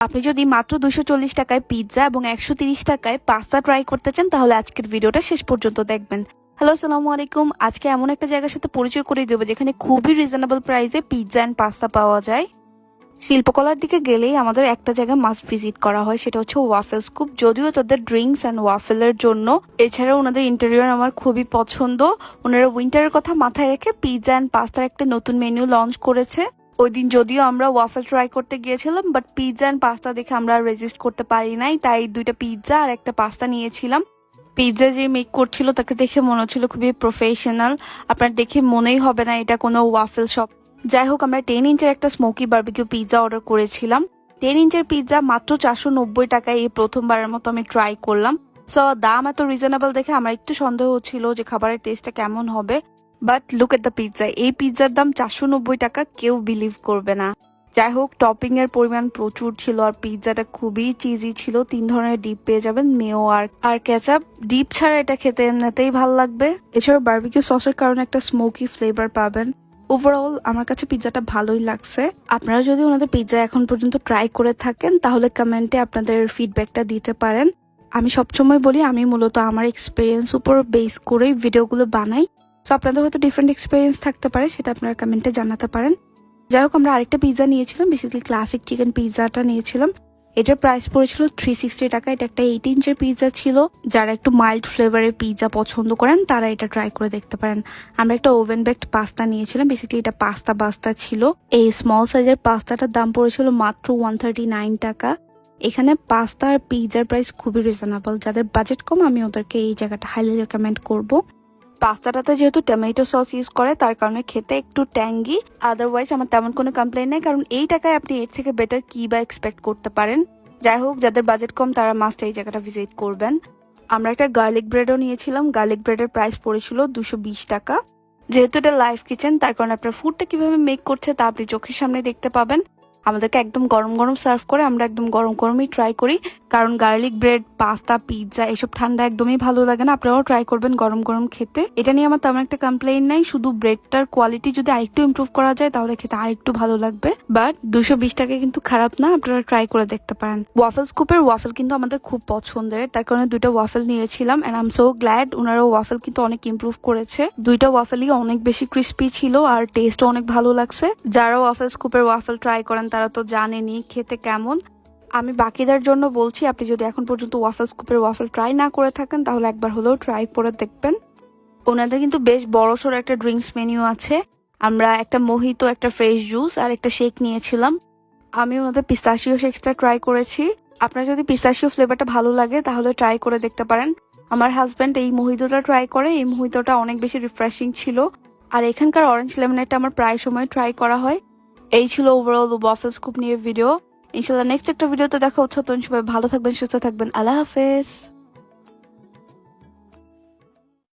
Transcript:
আপনি যদি মাত্র 240 টাকায় পিৎজা এবং 130 টাকায় পাস্তা ট্রাই করতে চান তাহলে আজকের ভিডিওটা শেষ পর্যন্ত দেখবেন। হ্যালো, আসসালামু আলাইকুম। আজকে এমন একটা জায়গার সাথে পরিচয় করে দেবো যেখানে খুবই রিজনেবল প্রাইসে পিৎজা এন্ড পাস্তা পাওয়া যায়। শিল্পকলার দিকে গেলেই আমাদের একটা জায়গা মাস্ট ভিজিট করা হয়, সেটা হচ্ছে ওয়াফেল স্কুপ। যদিও তাদের ড্রিঙ্কস অ্যান্ড ওয়াফেলের জন্য, এছাড়াও ওনাদের ইন্টেরিয়র আমার খুবই পছন্দ। ওনারা উইন্টারের কথা মাথায় রেখে পিৎজা অ্যান্ড পাস্তার একটা নতুন মেনু লঞ্চ করেছে। ওই দিন যদিও আমরা ওয়াফেল ট্রাই করতে গিয়েছিলাম, বাট পিৎজা অ্যান্ড পাস্তা দেখে আমরা রেজিস্ট করতে পারি নাই, তাই 2টা পিৎজা আর একটা পাস্তা নিয়েছিলাম। পিৎজা যে মেক করছিল তাকে দেখে মনে হচ্ছিল খুবই প্রফেশনাল। আপনার দেখে মনেই হবে না এটা কোনো ওয়াফেল শপ। যাই হোক, আমরা 10 ইঞ্চের একটা স্মোকি বারবিকিউ পিৎজা অর্ডার করেছিলাম। 10 ইঞ্চের পিৎজা মাত্র 490 টাকায় এই প্রথমবারের মতো আমি ট্রাই করলাম। সো দাম এত রিজনেবল দেখে আমার একটু সন্দেহ হচ্ছিল যে খাবারের টেস্টটা কেমন হবে। But look at the pizza, এই পিৎজার দাম 490 টাকা, কেউ বিলিভ করবে না। যাই হোক, টপিং এর পরিমাণ প্রচুর ছিল আর পিৎজাটা খুবই চিজি ছিল। 3 ধরনের ডিপ পেয়ে যাবেন, মেও আর কেচাপ। ডিপ ছাড়া এটা খেতে এমনিতেই ভালো লাগবে। এছাড়াও বারবিকিউ সসের কারণে একটা স্মোকি ফ্লেভার পাবেন। ওভারঅল আমার কাছে পিৎজাটা ভালোই লাগছে। আপনারা যদি ওনাদের পিৎজা এখন পর্যন্ত ট্রাই করে থাকেন তাহলে কমেন্টে আপনাদের ফিডব্যাকটা দিতে পারেন। আমি সবসময় বলি আমি মূলত আমার এক্সপিরিয়েন্স উপর বেস করেই ভিডিওগুলো বানাই। সো আপনাদের হয়তো ডিফারেন্ট এক্সপিরিয়েন্স থাকতে পারে, সেটা আপনারা কমেন্টে জানাতে পারেন। যাই হোক, আমরা আরেকটা পিৎজা নিয়েছিলাম, বেসিক্যালি ক্লাসিক চিকেন পিৎজাটা নিয়েছিলাম। এটার প্রাইস পড়েছিল 360 টাকা। এটা একটা 8 ইঞ্চের পিৎজা ছিল। যারা একটু মাইল্ড ফ্লেভারের পিৎজা পছন্দ করেন তারা এটা ট্রাই করে দেখতে পারেন। আমরা একটা ওভেন বেকড পাস্তা নিয়েছিলাম, বেসিক্যালি এটা পাস্তা ছিল। এই স্মল সাইজের পাস্তাটার দাম পড়েছিল মাত্র 139 টাকা। এখানে পাস্তা আর পিৎজার প্রাইস খুবই রিজনেবল। যাদের বাজেট কম আমি ওদেরকে এই জায়গাটা হাইলি রেকমেন্ড করব। পাস্তাটাতে যেহেতু টমেটো সস ইউজ করে তার কারণে খেতে একটু ট্যাঙ্গি। আদারওয়াইজ আমার তেমন কোনো কমপ্লেন নেই, কারণ এই টাকায় আপনি এর থেকে বেটার কি বা এক্সপেক্ট করতে পারেন। যাই হোক, যাদের বাজেট কম তারা মাস্ট এই জায়গাটা ভিজিট করবেন। আমরা একটা গার্লিক ব্রেডও নিয়েছিলাম। গার্লিক ব্রেডের প্রাইস পড়েছিল 220 টাকা। যেহেতু এটা লাইভ কিচেন তার কারণে আপনার ফুডটা কিভাবে মেক করছে তা আপনি চোখের সামনে দেখতে পাবেন। আমাদেরকে একদম গরম গরম সার্ভ করে, আমরা একদম গরম গরমই ট্রাই করি, কারণ গার্লিক ব্রেড, পাস্তা, পিৎজা এসব ঠান্ডা একদমই ভালো লাগে না। আপনারাও ট্রাই করবেন গরম গরম খেতে। এটা নিয়ে আমার তেমন একটা কমপ্লেইন নাই, শুধু ব্রেডটার কোয়ালিটি যদি আরেকটু ইমপ্রুভ করা যায় তাহলে খেতে আরেকটু ভালো লাগবে। বাট 220 টাকা কিন্তু খারাপ না, আপনারা ট্রাই করে দেখতে পারেন। ওয়াফেল স্কুপের ওয়াফেল কিন্তু আমাদের খুব পছন্দের, তার কারণে 2টা ওয়াফেল নিয়েছিলাম and I am so glad ওনারা ওয়াফেল কিন্তু অনেক ইমপ্রুভ করেছে। 2টা ওয়াফেলই অনেক বেশি ক্রিস্পি ছিল আর টেস্টও অনেক ভালো লাগছে। যারা ওয়াফেল স্কুপের ওয়াফেল ট্রাই করেন তারা তো জানেনই খেতে কেমন। আমি বাকিদের জন্য বলছি, আপনি যদি এখন পর্যন্ত ওয়াফেল স্কুপের ওয়াফেল ট্রাই না করে থাকেন তাহলে একবার হলেও ট্রাই করে দেখবেন। ওনাদের কিন্তু বেশ বড়সড় একটা ড্রিঙ্কস মেনু আছে। আমরা একটা মোহিতো, একটা ফ্রেশ জুস আর একটা শেক নিয়েছিলাম। আমি ওনাদের পিস্তাশিও শেকসটা ট্রাই করেছি। আপনার যদি পিস্তাশিও ফ্লেভারটা ভালো লাগে তাহলে ট্রাই করে দেখতে পারেন। আমার হাজব্যান্ড এই মোহিতোটা ট্রাই করে, এই মোহিতোটা অনেক বেশি রিফ্রেশিং ছিল। আর এখানকার অরেঞ্জ লেমনেডটা আমার প্রায় সময় ট্রাই করা হয়। এই ছিল ওভারঅল ওয়াফেল স্কুপ নিয়ে ভিডিও। ইনশাল্লাহ নেক্সট একটা ভিডিওতে দেখা হচ্ছে। তখন সবাই ভালো থাকবেন, সুস্থ থাকবেন। আল্লাহ হাফেজ।